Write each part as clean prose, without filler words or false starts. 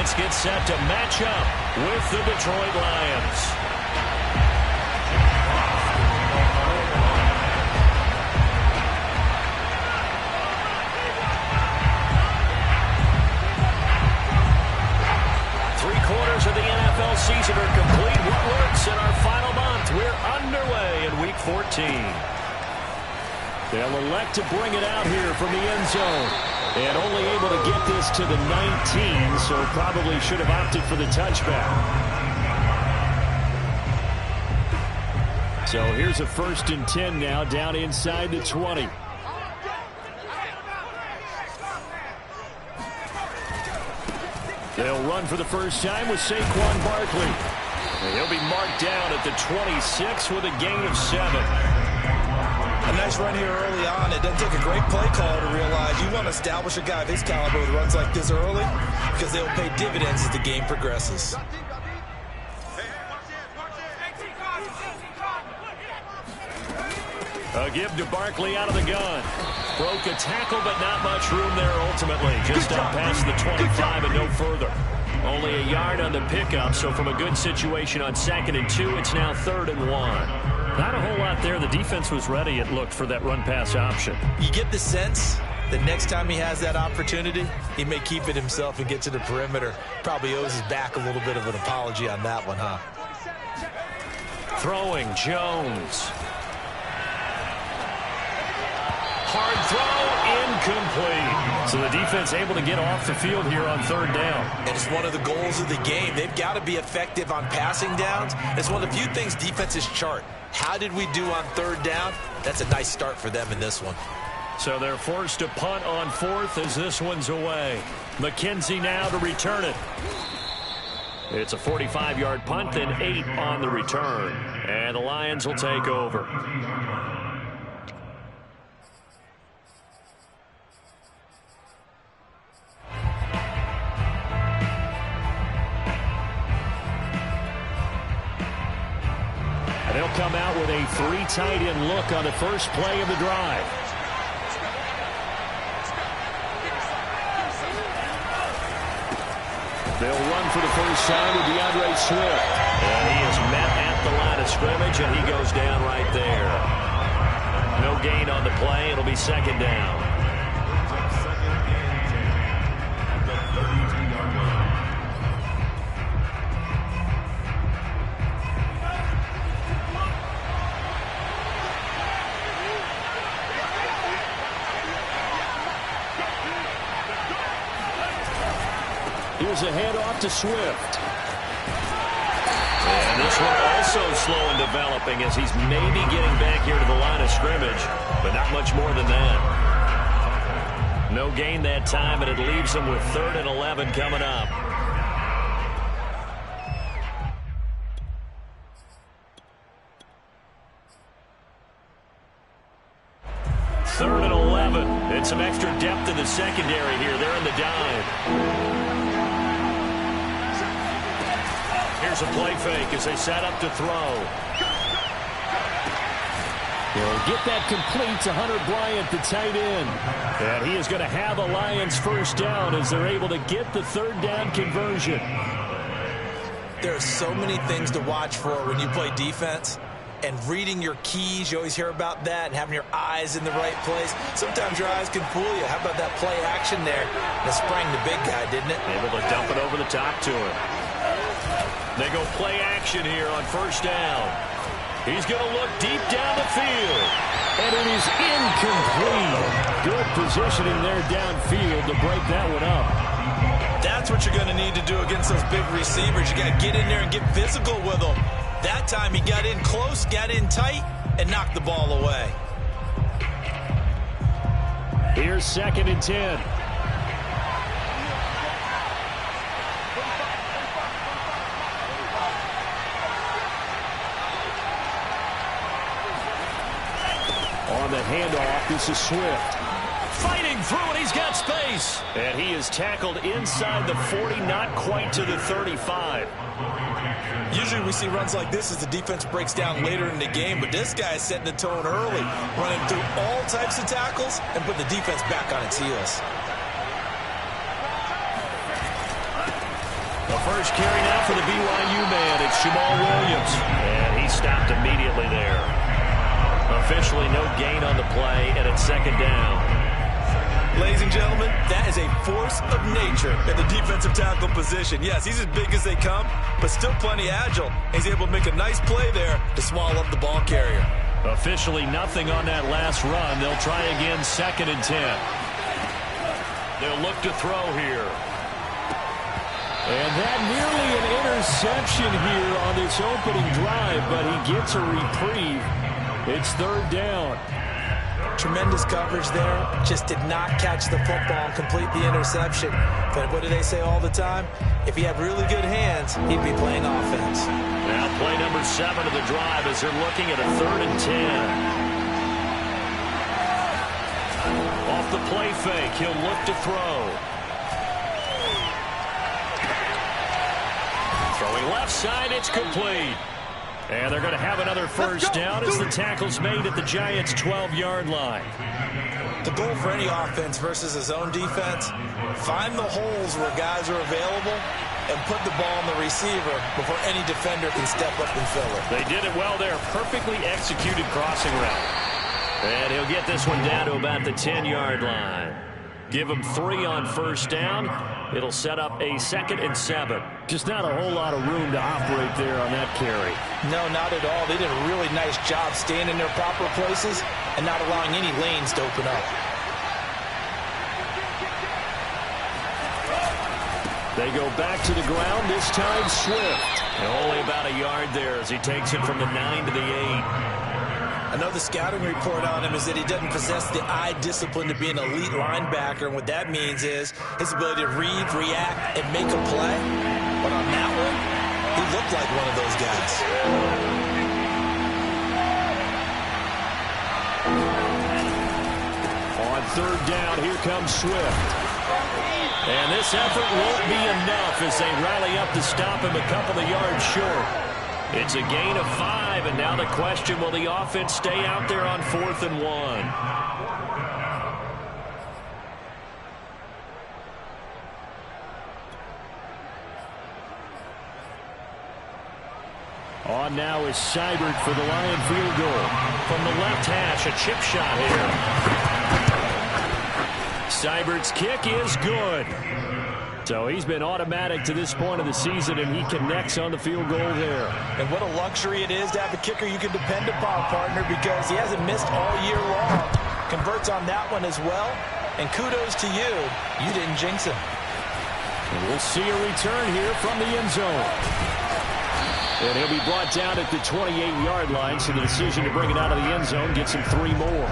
Giants get set to match up with the Detroit Lions. Three-quarters of the NFL season are complete. What works in our final month? We're underway in Week 14. They'll elect to bring it out here from the end zone. And only able to get this to the 19, so probably should have opted for the touchback. So here's a 1st and 10 now, down inside the 20. They'll run for the first time with Saquon Barkley. And he'll be marked down at the 26 with a gain of 7. A nice run here early on. It doesn't take a great play caller to realize you want to establish a guy of his caliber with runs like this early because they'll pay dividends as the game progresses. A give to Barkley out of the gun. Broke a tackle, but not much room there ultimately. Just up past the 25 and no further. Only a yard on the pickup, so from a good situation on 2nd and 2, it's now 3rd and 1. Not a whole lot there. The defense was ready, it looked, for that run-pass option. You get the sense that next time he has that opportunity, he may keep it himself and get to the perimeter. Probably owes his back a little bit of an apology on that one, huh? Throwing, Jones. Hard throw, incomplete. So the defense able to get off the field here on 3rd down. And it's one of the goals of the game. They've got to be effective on passing downs. It's one of the few things defenses chart. How did we do on 3rd down? That's a nice start for them in this one. So they're forced to punt on 4th as this one's away. McKenzie now to return it. It's a 45-yard punt, then 8 on the return. And the Lions will take over. They'll come out with a 3 tight end look on the first play of the drive. They'll run for the first time with DeAndre Swift. And he is met at the line of scrimmage, and he goes down right there. No gain on the play. It'll be 2nd down. Here's a handoff to Swift. And this one also slow in developing as he's maybe getting back here to the line of scrimmage, but not much more than that. No gain that time, and it leaves him with 3rd and 11 coming up. Third and 11. And some extra depth in the secondary here. They're in the dive. Here's a play fake as they set up to throw. He'll get that complete to Hunter Bryant, the tight end. And he is going to have a Lions first down as they're able to get the 3rd down conversion. There are so many things to watch for when you play defense. And reading your keys, you always hear about that, and having your eyes in the right place. Sometimes your eyes can fool you. How about that play action there? That sprang the big guy, didn't it? Able to dump it over the top to him. They go play action here on first down. He's going to look deep down the field. And it is incomplete. Good positioning there downfield to break that one up. That's what you're going to need to do against those big receivers. You got to get in there and get physical with them. That time he got in close, got in tight, and knocked the ball away. Here's 2nd and 10. On the handoff, this is Swift. Fighting through it, he's got space. And he is tackled inside the 40, not quite to the 35. Usually we see runs like this as the defense breaks down later in the game, but this guy is setting the tone early, running through all types of tackles and putting the defense back on its heels. The first carry now for the BYU man. It's Jamal Williams. And he stopped immediately there. Officially no gain on the play, and it's second down. Ladies and gentlemen, that is a force of nature at the defensive tackle position. Yes, he's as big as they come, but still plenty agile. He's able to make a nice play there to swallow up the ball carrier. Officially nothing on that last run. They'll try again, 2nd and 10. They'll look to throw here. And that nearly an interception here on this opening drive, but he gets a reprieve. It's 3rd down. Tremendous coverage there. Just did not catch the football and complete the interception. But what do they say all the time? If he had really good hands, he'd be playing offense. Now play number 7 of the drive as they're looking at a 3rd and 10. Off the play fake, he'll look to throw. Throwing left side, it's complete. And they're going to have another first down as the tackle's made at the Giants' 12-yard line. The goal for any offense versus a zone defense, find the holes where guys are available and put the ball on the receiver before any defender can step up and fill it. They did it well there. Perfectly executed crossing route. And he'll get this one down to about the 10-yard line. Give him 3 on first down. It'll set up a 2nd and 7. Just not a whole lot of room to operate there on that carry. No, not at all. They did a really nice job staying in their proper places and not allowing any lanes to open up. They go back to the ground, this time Swift. And only about a yard there as he takes it from the 9 to the 8. I know the scouting report on him is that he doesn't possess the eye discipline to be an elite linebacker, and what that means is his ability to read, react, and make a play. But on that one, he looked like one of those guys. On 3rd down, here comes Swift. And this effort won't be enough as they rally up to stop him a couple of yards short. It's a gain of 5, and now the question, will the offense stay out there on 4th and 1? On now is Seibert for the Lion field goal. From the left hash, a chip shot here. Seibert's kick is good. So he's been automatic to this point of the season, and he connects on the field goal there. And what a luxury it is to have a kicker you can depend upon, partner, because he hasn't missed all year long. Converts on that one as well. And kudos to you. You didn't jinx him. And we'll see a return here from the end zone. And he'll be brought down at the 28-yard line, so the decision to bring it out of the end zone gets him 3 more.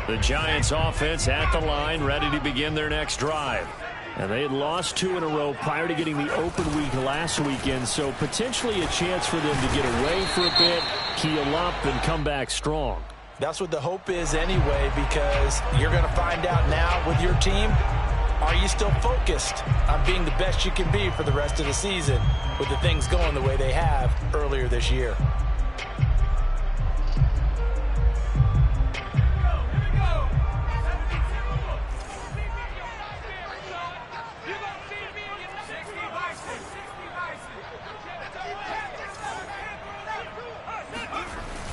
The Giants offense at the line, ready to begin their next drive. And they had lost 2 in a row prior to getting the open week last weekend, so potentially a chance for them to get away for a bit, keel up, and come back strong. That's what the hope is anyway, because you're going to find out now with your team, are you still focused on being the best you can be for the rest of the season with the things going the way they have earlier this year?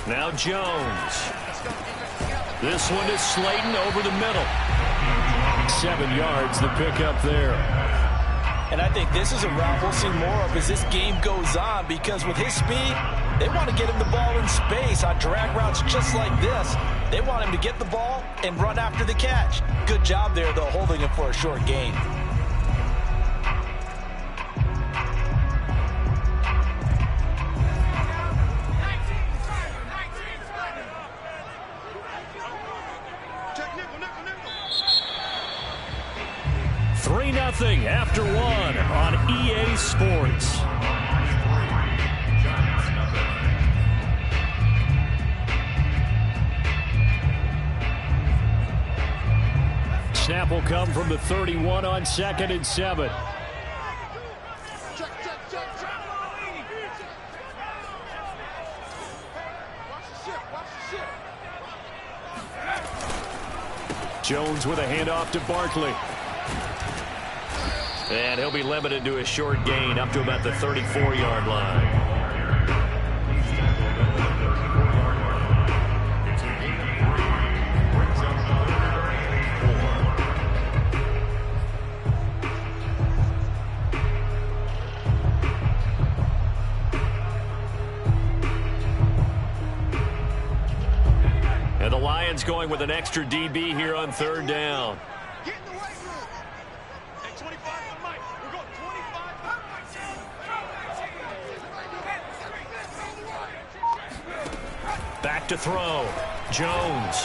Now Jones. This one is Slayton over the middle. 7 yards, the pickup there. And I think this is a route we'll see more of as this game goes on, because with his speed, they want to get him the ball in space on drag routes just like this. They want him to get the ball and run after the catch. Good job there, though, holding him for a short gain. Nothing after 1 on EA Sports. Snap will come from the 31 on 2nd and 7. Jones with a handoff to Barkley. And he'll be limited to a short gain up to about the 34-yard line. And the Lions going with an extra DB here on third down. Get in the right room. Hey, 25 for Mike. We're going 25. Back to throw. Jones.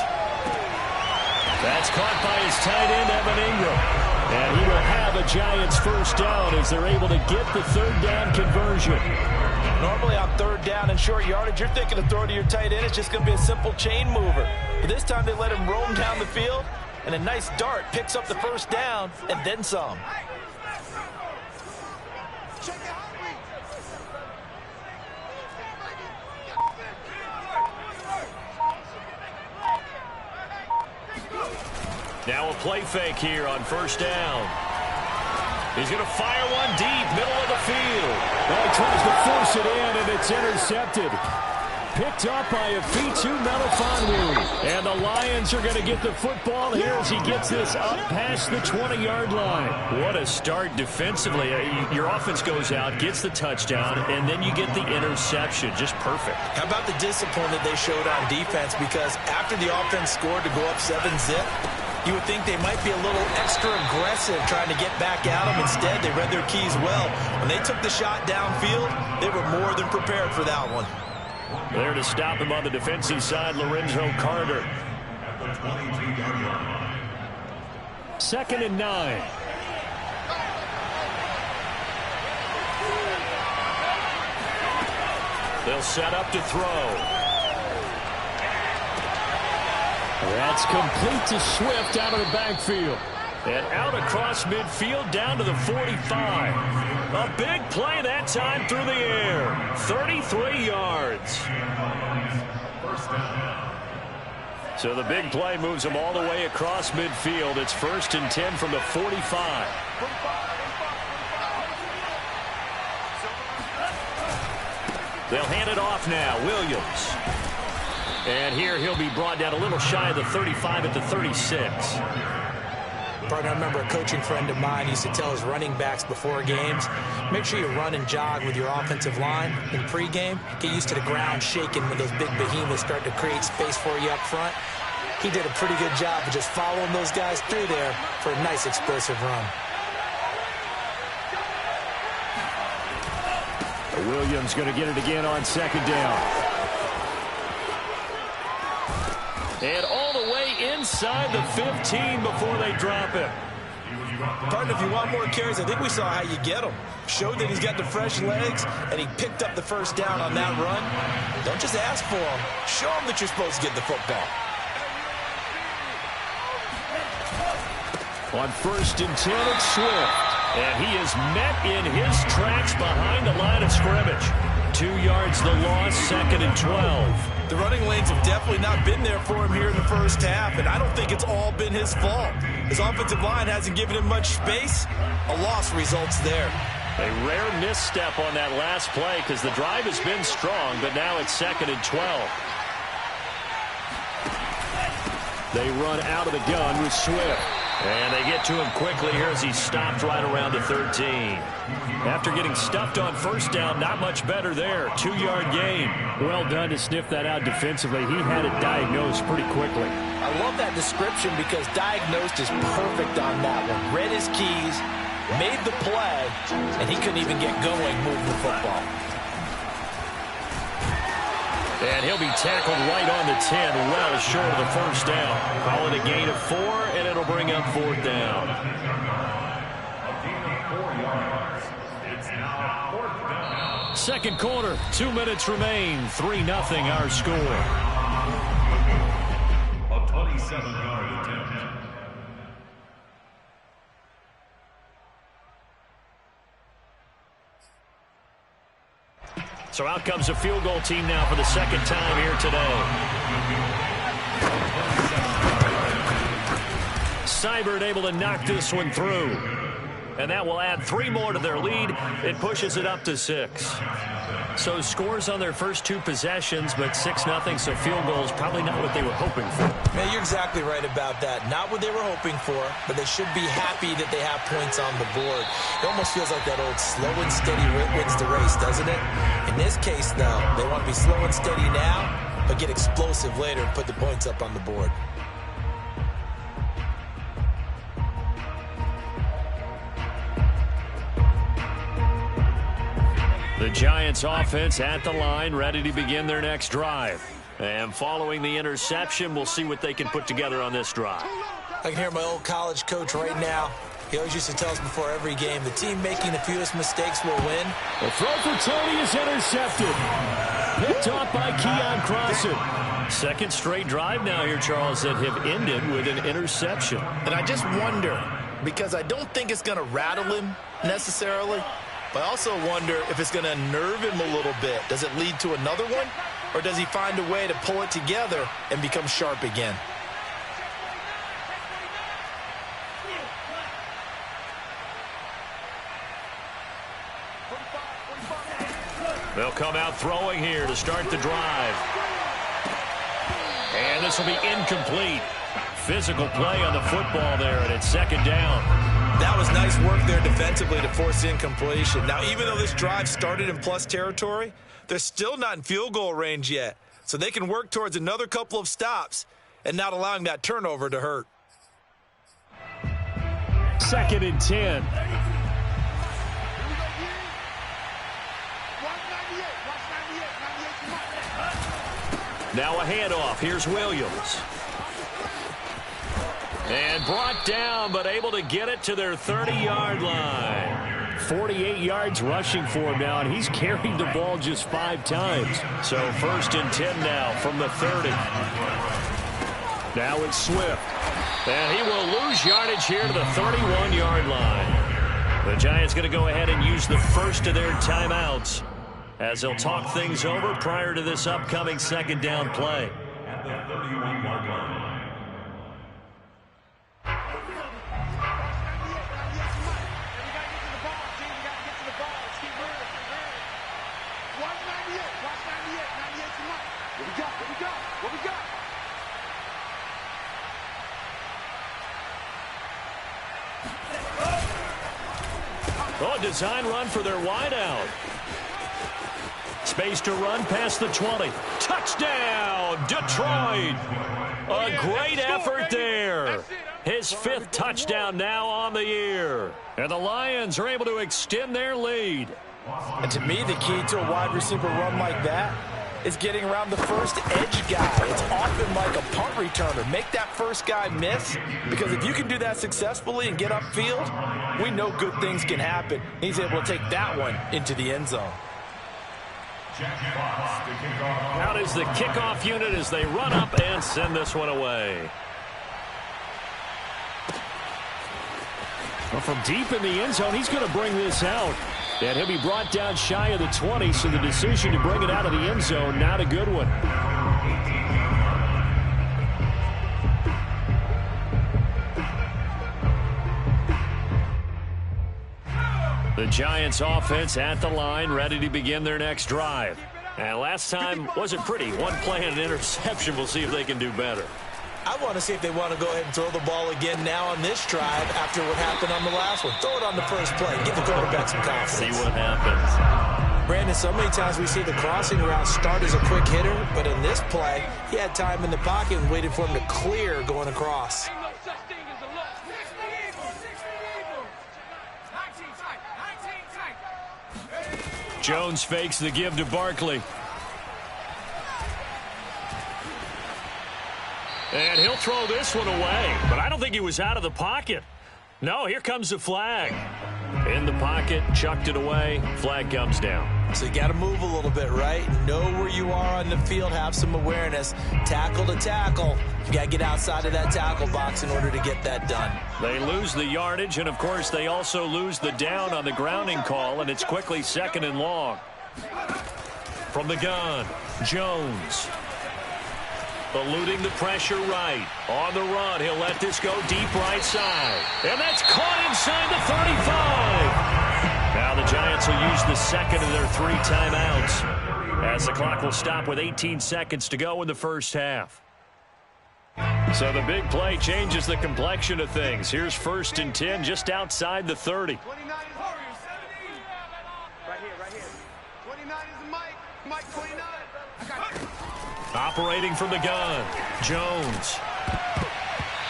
That's caught by his tight end, Evan Ingram. And he will have a Giants first down as they're able to get the third down conversion. Normally on third down and short yardage, you're thinking of throwing to your tight end. It's just going to be a simple chain mover. But this time they let him roam down the field, and a nice dart picks up the first down and then some. Now a play fake here on first down. He's going to fire one deep, middle of the field. Well, he tries to force it in, and it's intercepted. Picked up by Afitu Melifonwu. And the Lions are going to get the football here as he gets this up past the 20-yard line. What a start defensively. Your offense goes out, gets the touchdown, and then you get the interception. Just perfect. How about the discipline that they showed on defense? Because after the offense scored to go up 7-zip, you would think they might be a little extra aggressive trying to get back at them. Instead, they read their keys well. When they took the shot downfield, they were more than prepared for that one. There to stop him on the defensive side, Lorenzo Carter. 2nd and 9. They'll set up to throw. That's complete to Swift out of the backfield. And out across midfield down to the 45. A big play that time through the air. 33 yards. So the big play moves them all the way across midfield. It's 1st and 10 from the 45. They'll hand it off now. Williams. And here he'll be brought down a little shy of the 35 at the 36. Partner, I remember a coaching friend of mine used to tell his running backs before games, make sure you run and jog with your offensive line in pregame. Get used to the ground shaking when those big behemoths start to create space for you up front. He did a pretty good job of just following those guys through there for a nice explosive run. Williams going to get it again on 2nd down. And all the way inside the 15 before they drop him. Partner, if you want more carries, I think we saw how you get them. Showed that he's got the fresh legs, and he picked up the first down on that run. Don't just ask for him. Show him that you're supposed to get the football. On 1st and 10, it's Swift. And he is met in his tracks behind the line of scrimmage. 2 yards the loss, 2nd and 12. The running lanes have definitely not been there for him here in the first half, and I don't think it's all been his fault. His offensive line hasn't given him much space. A loss results there. A rare misstep on that last play because the drive has been strong, but now it's 2nd and 12. They run out of the gun with Swift. And they get to him quickly here as he's stopped right around the 13. After getting stuffed on first down, not much better there. 2-yard gain. Well done to sniff that out defensively. He had it diagnosed pretty quickly. I love that description because diagnosed is perfect on that one. Read his keys, made the play, and he couldn't even get going moving the football. And he'll be tackled right on the 10, well short of the first down. Call it a gain of 4, and it'll bring up 4th down. Second quarter, 2 minutes remain. 3-0 our score. A 27-yard attempt. So out comes a field goal team now for the second time here today. Seibert able to knock this one through. And that will add 3 more to their lead. It pushes it up to 6. So scores on their first 2 possessions, but 6-0, so field goals probably not what they were hoping for. Man, you're exactly right about that. Not what they were hoping for, but they should be happy that they have points on the board. It almost feels like that old slow and steady wins the race, doesn't it? In this case, though, they want to be slow and steady now, but get explosive later and put the points up on the board. The Giants offense at the line, ready to begin their next drive. And following the interception, we'll see what they can put together on this drive. I can hear my old college coach right now. He always used to tell us before every game, the team making the fewest mistakes will win. The throw for Tony is intercepted. Picked off by Keon Crossan. Second straight drive now here, Charles, that have ended with an interception. And I just wonder, because I don't think it's going to rattle him necessarily, but I also wonder if it's going to nerve him a little bit. Does it lead to another one? Or does he find a way to pull it together and become sharp again? They'll come out throwing here to start the drive. And this will be incomplete. Physical play on the football there, and it's second down. That was nice work there defensively to force incompletion. Now, even though this drive started in plus territory, they're still not in field goal range yet. So they can work towards another couple of stops and not allowing that turnover to hurt. 2nd and 10. Now a handoff. Here's Williams. And brought down, but able to get it to their 30-yard line. 48 yards rushing for him now, and he's carried the ball just 5 times. So 1st and 10 now from the 30. Now it's Swift. And he will lose yardage here to the 31-yard line. The Giants going to go ahead and use the first of their timeouts as they'll talk things over prior to this upcoming second down play. At the 31-yard line. Oh, design run for their wideout. Space to run past the 20. Touchdown, Detroit. A great effort there. His 5th touchdown now on the year. And the Lions are able to extend their lead. And to me, the key to a wide receiver run like that is getting around the first edge guy. It's often like a punt returner. Make that first guy miss, because if you can do that successfully and get upfield, we know good things can happen. He's able to take that one into the end zone. Out is the kickoff unit as they run up and send this one away. Well, from deep in the end zone, he's going to bring this out. And he'll be brought down shy of the 20, so the decision to bring it out of the end zone, not a good one. The Giants offense at the line, ready to begin their next drive. And last time wasn't pretty. One play and an interception. We'll see if they can do better. I want to see if they want to go ahead and throw the ball again now on this drive after what happened on the last one. Throw it on the first play. Give the quarterback some confidence. See what happens. Brandon, so many times we see the crossing route start as a quick hitter, but in this play, he had time in the pocket and waited for him to clear going across. Jones fakes the give to Barkley. And he'll throw this one away, but I don't think he was out of the pocket. No, here comes the flag. In the pocket, chucked it away, flag comes down. So you got to move a little bit, right? Know where you are on the field, have some awareness. Tackle to tackle. You got to get outside of that tackle box in order to get that done. They lose the yardage, and of course they also lose the down on the grounding call, and it's quickly 2nd and long. From the gun, Jones. Eluding the pressure right. On the run, he'll let this go deep right side. And that's caught inside the 35. Now the Giants will use the second of their 3 timeouts, as the clock will stop with 18 seconds to go in the first half. So the big play changes the complexion of things. Here's 1st and 10 just outside the 30. 29 is Warriors, 17. Right here. 29 is the Mike 29. I got it. Operating from the gun, Jones.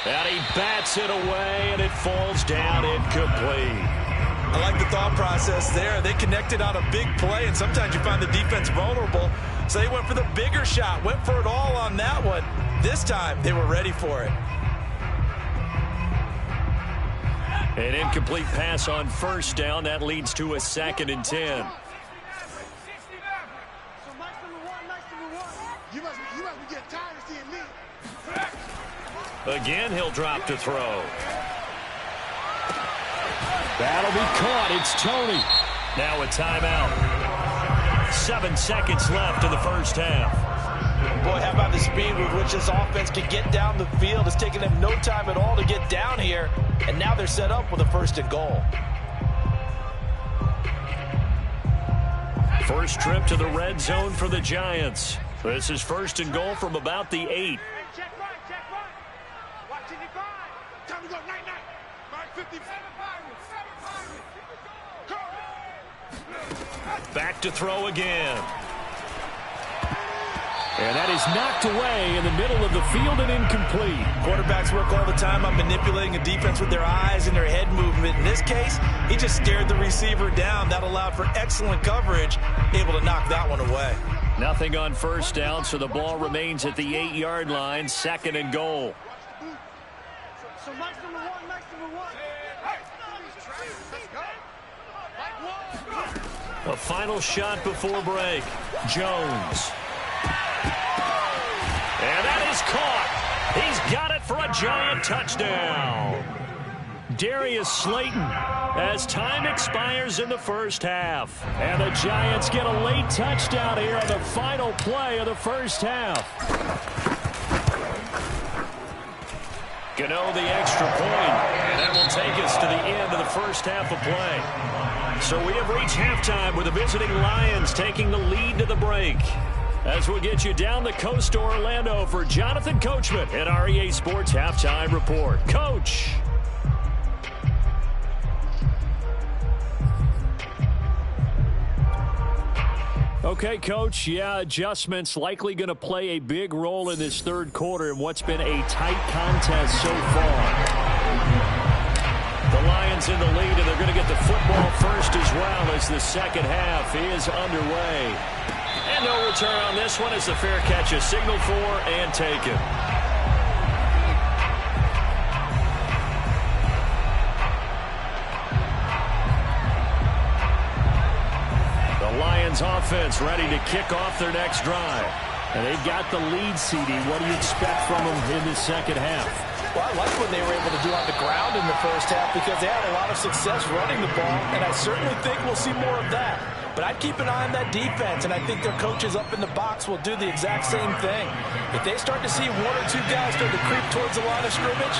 And he bats it away, and it falls down incomplete. I like the thought process there. They connected on a big play, and sometimes you find the defense vulnerable. So they went for the bigger shot, went for it all on that one. This time, they were ready for it. An incomplete pass on 1st down. That leads to a 2nd and 10. Again, he'll drop to throw. That'll be caught. It's Tony. Now a timeout. 7 seconds left in the first half. Boy, how about the speed with which this offense can get down the field? It's taken them no time at all to get down here, and now they're set up with a 1st and goal. First trip to the red zone for the Giants. This is 1st and goal from about the 8. Check right. Watch it, time to go, night. 57. Back to throw again. And that is knocked away in the middle of the field and incomplete. Quarterbacks work all the time on manipulating a defense with their eyes and their head movement. In this case, he just stared the receiver down. That allowed for excellent coverage, able to knock that one away. Nothing on 1st down, so the ball remains at the 8-yard line, 2nd and goal. So Mike's number one. A final shot before break. Jones. And that is caught. He's got it for a Giant touchdown. Darius Slayton, as time expires in the first half. And the Giants get a late touchdown here on the final play of the first half. Gano the extra point, and that will take us to the end of the first half of play. So we have reached halftime with the visiting Lions taking the lead to the break. As we'll get you down the coast to Orlando for Jonathan Coachman at our EA Sports Halftime Report. Coach. Okay, Coach. Yeah, adjustments likely going to play a big role in this 3rd quarter in what's been a tight contest so far. The Lions in the lead, and they're going to get the football first as well as the second half is underway. And no return on this one as the fair catch is signaled for and taken. The Lions offense ready to kick off their next drive. And they've got the lead, CD. What do you expect from them in the second half? Well, I like what they were able to do on the ground in the first half because they had a lot of success running the ball, and I certainly think we'll see more of that. But I'd keep an eye on that defense, and I think their coaches up in the box will do the exact same thing. If they start to see 1 or 2 guys start to creep towards the line of scrimmage,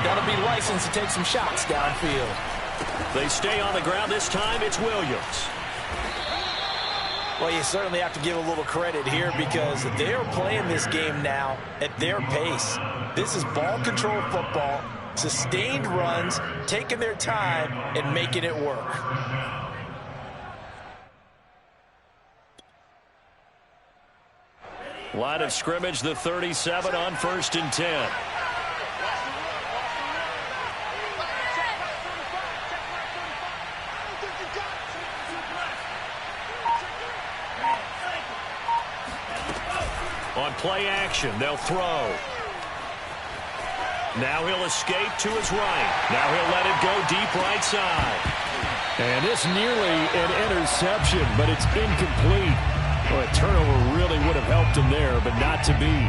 that'll be licensed to take some shots downfield. They stay on the ground this time. It's Williams. Well, you certainly have to give a little credit here because they're playing this game now at their pace. This is ball control football, sustained runs, taking their time and making it work. Line of scrimmage, the 37 on 1st and 10. On play action, they'll throw. Now he'll escape to his right. Now he'll let it go deep right side. And it's nearly an interception, but it's incomplete. Well, a turnover really would have helped him there, but not to be.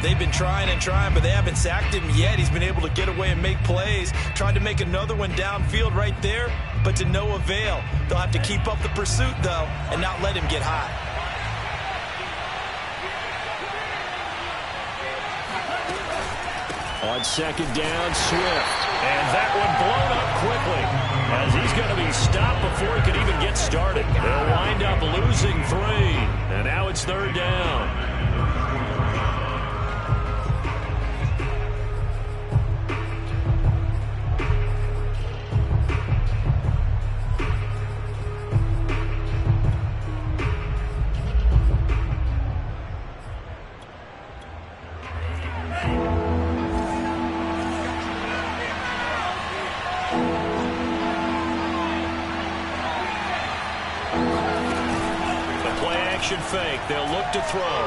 They've been trying and trying, but they haven't sacked him yet. He's been able to get away and make plays. Tried to make another one downfield right there, but to no avail. They'll have to keep up the pursuit, though, and not let him get hot. On second down, Swift. And that one blown up quickly, as he's going to be stopped before he could even get started. They'll wind up losing 3, and now it's third down. Fake. They'll look to throw.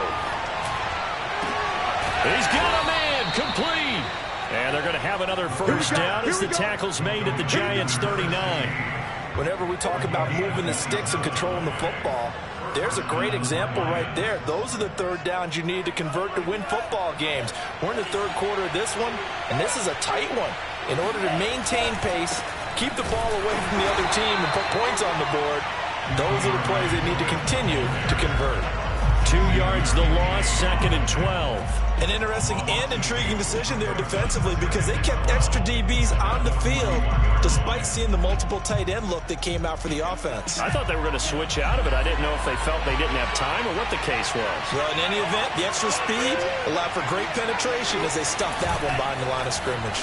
He's got a man. Complete. And they're going to have another first down as the tackle's made at the Giants' 39. Whenever we talk about moving the sticks and controlling the football, there's a great example right there. Those are the third downs you need to convert to win football games. We're in the third quarter of this one, and this is a tight one. In order to maintain pace, keep the ball away from the other team, and put points on the board, those are the plays they need to continue to convert. 2 yards the loss, 2nd and 12. An interesting and intriguing decision there defensively, because they kept extra DBs on the field despite seeing the multiple tight end look that came out for the offense. I thought they were going to switch out of it. I didn't know if they felt they didn't have time or what the case was. Well, in any event, the extra speed allowed for great penetration as they stuffed that one behind the line of scrimmage.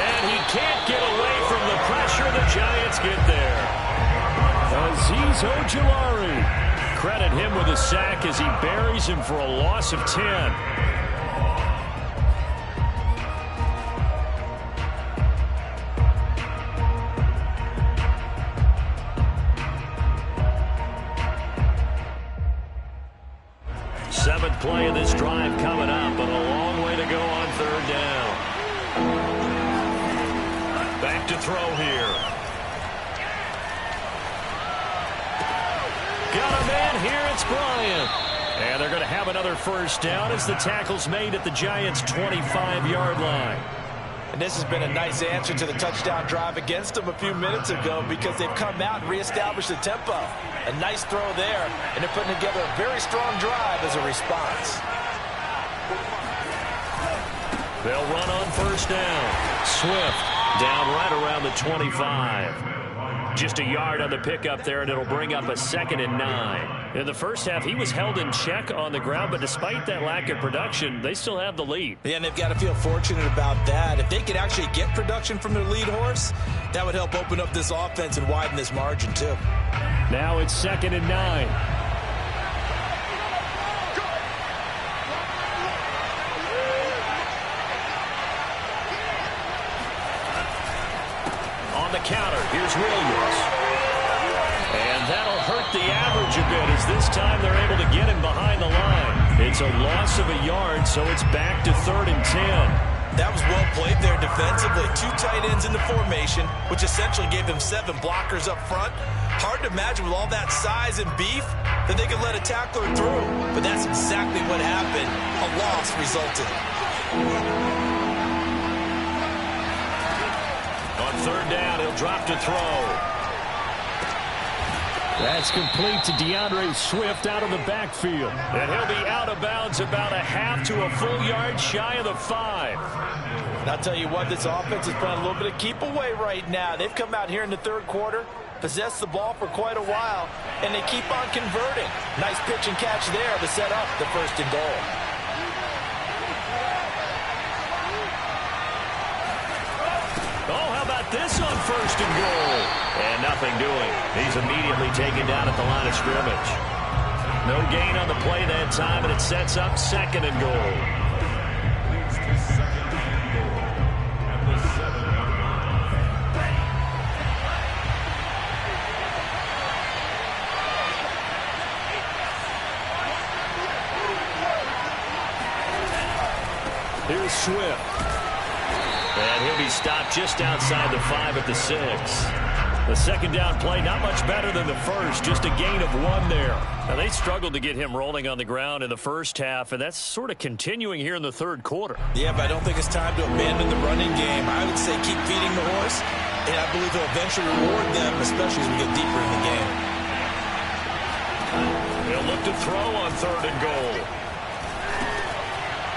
And he can't get away from the pressure. The Giants get there. Azeez Ojulari. Credit him with a sack as he buries him for a loss of 10. Seventh play of this drive coming up, but a long way to go on third down. Back to throw here. Got a man here, it's Bryant. And they're going to have another first down as the tackle's made at the Giants' 25-yard line. And this has been a nice answer to the touchdown drive against them a few minutes ago, because they've come out and reestablished the tempo. A nice throw there, and they're putting together a very strong drive as a response. They'll run on first down. Swift down right around the 25. Just a yard on the pickup there, and it'll bring up a 2nd and 9. In the first half, he was held in check on the ground, but despite that lack of production, they still have the lead. Yeah, and they've got to feel fortunate about that. If they could actually get production from their lead horse, that would help open up this offense and widen this margin too. Now it's 2nd and 9. Counter. Here's Williams. And that'll hurt the average a bit, as this time they're able to get him behind the line. It's a loss of a yard, so it's back to 3rd and 10. That was well played there defensively. 2 tight ends in the formation, which essentially gave them 7 blockers up front. Hard to imagine with all that size and beef that they could let a tackler through. But that's exactly what happened. A loss resulted. Third down, he'll drop to throw. That's complete to DeAndre Swift out of the backfield. And he'll be out of bounds about a half to a full yard shy of the 5. And I'll tell you what, this offense is playing a little bit of keep away right now. They've come out here in the third quarter, possessed the ball for quite a while, and they keep on converting. Nice pitch and catch there to set up the 1st and goal. This on 1st and goal. And nothing doing. He's immediately taken down at the line of scrimmage. No gain on the play that time, and it sets up 2nd and goal. Here's Swift. And he'll be stopped just outside the 5 at the 6. The 2nd down play, not much better than the first, just a gain of 1 there. Now, they struggled to get him rolling on the ground in the first half, and that's sort of continuing here in the third quarter. Yeah, but I don't think it's time to abandon the running game. I would say keep feeding the horse, and I believe he'll eventually reward them, especially as we get deeper in the game. They'll look to throw on 3rd and goal.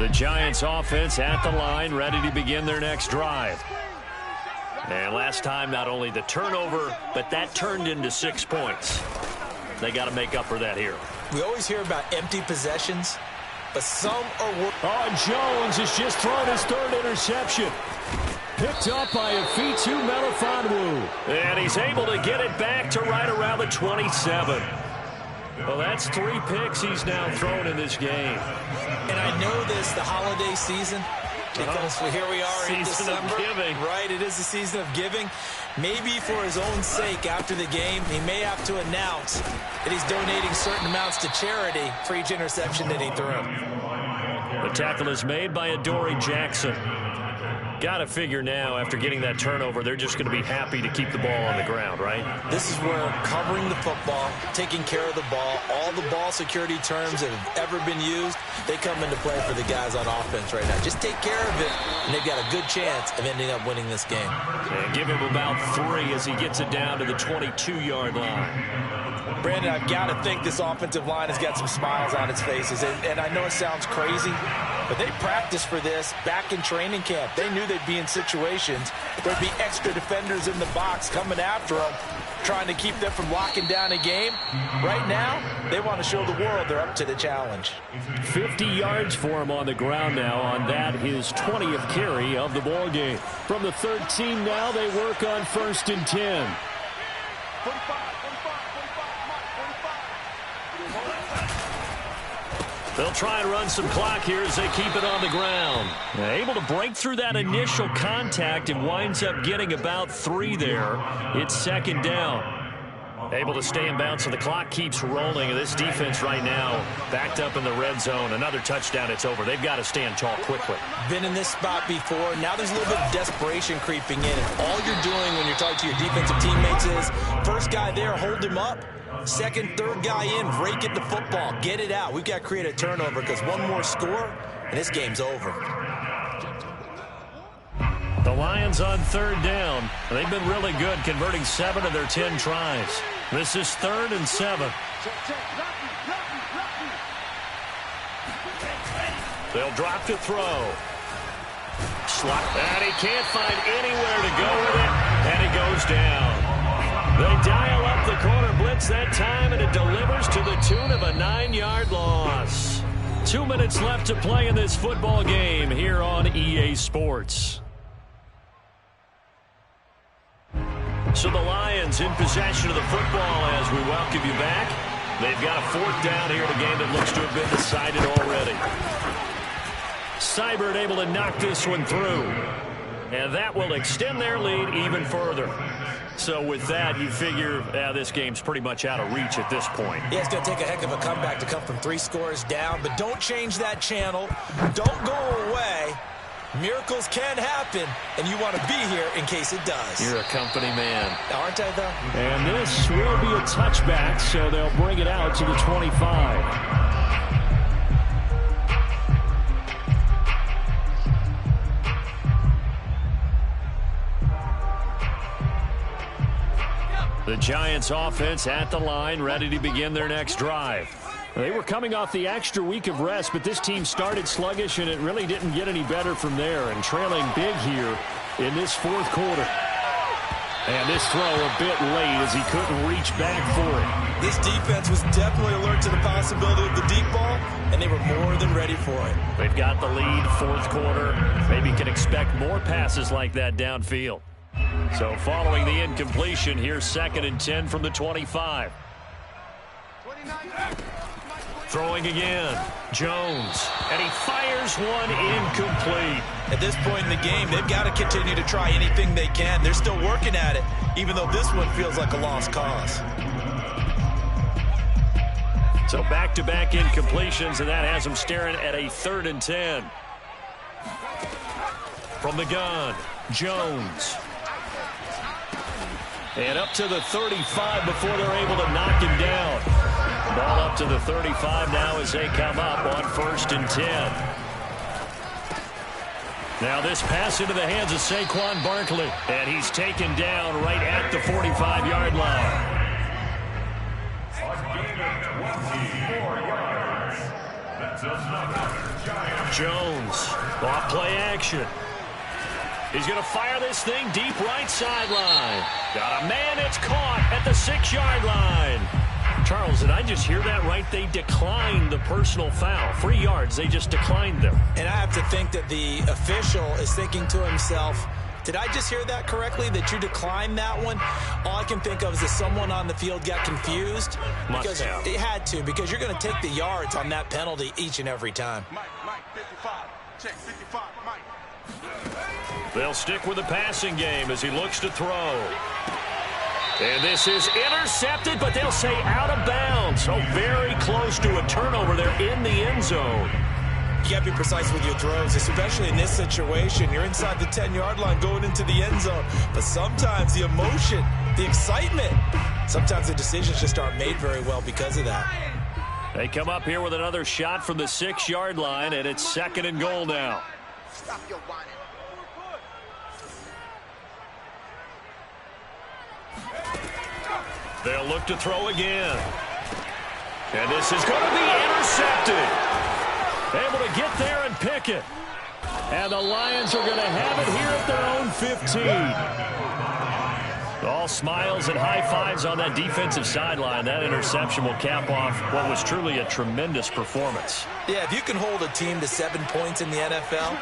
The Giants offense at the line, ready to begin their next drive. And last time, not only the turnover, but that turned into 6 points. They got to make up for that here. We always hear about empty possessions, but some are worth. Oh, Jones has just thrown his third interception. Picked up by a Fitu Melifonwu. And he's able to get it back to right around the 27. Well, that's 3 picks he's now thrown in this game. And I know this, the holiday season, because here we are in December. Season of giving. Right, it is the season of giving. Maybe for his own sake after the game, he may have to announce that he's donating certain amounts to charity for each interception that he threw. The tackle is made by Adoree Jackson. Got to figure now, after getting that turnover, they're just going to be happy to keep the ball on the ground, right? This is where covering the football, taking care of the ball, all the ball security terms that have ever been used, they come into play for the guys on offense right now. Just take care of it, and they've got a good chance of ending up winning this game. And give him about 3 as he gets it down to the 22-yard line. Brandon, I've got to think this offensive line has got some smiles on its faces. And I know it sounds crazy, but they practiced for this back in training camp. They knew they'd be in situations where there'd be extra defenders in the box coming after them, trying to keep them from locking down a game. Right now, they want to show the world they're up to the challenge. 50 yards for him on the ground now on that, his 20th carry of the ball game. From the 13 now, they work on 1st and 10. They'll try and run some clock here as they keep it on the ground. Able to break through that initial contact and winds up getting about 3 there. It's 2nd down. Able to stay in bounds, so the clock keeps rolling. And this defense right now backed up in the red zone. Another touchdown, it's over. They've got to stand tall quickly. Been in this spot before. Now there's a little bit of desperation creeping in. And all you're doing when you're talking to your defensive teammates is, first guy there, hold him up. Second, third guy in, rake at the football. Get it out. We've got to create a turnover because one more score, and this game's over. The Lions on 3rd down. They've been really good, converting 7 of their 10 tries. This is 3rd and 7. They'll drop to throw. Slot, and he can't find anywhere to go with it, and he goes down. They dial up the corner blitz that time, and it delivers to the tune of a 9-yard loss. 2 minutes left to play in this football game here on EA Sports. So the Lions in possession of the football as we welcome you back. They've got a 4th down here in a game that looks to have been decided already. Seibert able to knock this one through. And that will extend their lead even further. So with that, you figure this game's pretty much out of reach at this point. Yeah, it's going to take a heck of a comeback to come from 3 scores down. But don't change that channel. Don't go away. Miracles can happen, and you want to be here in case it does. You're a company man. Aren't I, though? And this will be a touchback, so they'll bring it out to the 25. The Giants offense at the line, ready to begin their next drive. They were coming off the extra week of rest, but this team started sluggish, and it really didn't get any better from there, and trailing big here in this 4th quarter. And this throw a bit late as he couldn't reach back for it. This defense was definitely alert to the possibility of the deep ball, and they were more than ready for it. They've got the lead, 4th quarter. Maybe can expect more passes like that downfield. So following the incompletion, here's 2nd and 10 from the 25. Throwing again, Jones, and he fires one incomplete. At this point in the game, they've got to continue to try anything they can. They're still working at it, even though this one feels like a lost cause. So back-to-back incompletions, and that has them staring at a 3rd and 10. From the gun, Jones. And up to the 35 before they're able to knock him down. Ball up to the 35 now as they come up on 1st and 10. Now this pass into the hands of Saquon Barkley. And he's taken down right at the 45-yard line. A gain of 24 yards. That's another Giant Jones, off play action. He's going to fire this thing deep right sideline. Got a man, it's caught at the 6-yard line. Charles, did I just hear that right? They declined the personal foul. 3 yards, they just declined them. And I have to think that the official is thinking to himself, did I just hear that correctly, that you declined that one? All I can think of is that someone on the field got confused. Must have. It had to, because you're going to take the yards on that penalty each and every time. Mike, 55. Check, 55, Mike. They'll stick with the passing game as he looks to throw. And this is intercepted, but they'll say out of bounds. So very close to a turnover there in the end zone. You got to be precise with your throws, especially in this situation. You're inside the 10-yard line going into the end zone. But sometimes the emotion, the excitement, sometimes the decisions just aren't made very well because of that. They come up here with another shot from the 6-yard line, and it's 2nd and goal now. Stop your whining. They'll look to throw again. And this is going to be intercepted. Able to get there and pick it. And the Lions are going to have it here at their own 15. All smiles and high fives on that defensive sideline. That interception will cap off what was truly a tremendous performance. Yeah, if you can hold a team to 7 points in the NFL,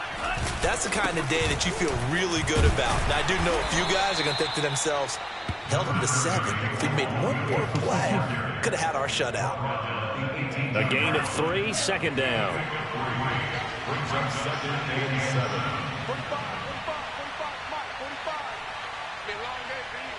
that's the kind of day that you feel really good about. Now, I do know a few guys are going to think to themselves, held them to 7. If we made one more play, could have had our shutout. A gain of 3, 2nd down. Brings up 2nd and 7. 45, Mike, 45. Be a long day for you.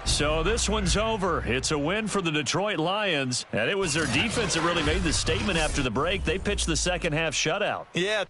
So this one's over. It's a win for the Detroit Lions, and it was their defense that really made the statement after the break. They pitched the second half shutout. Yeah.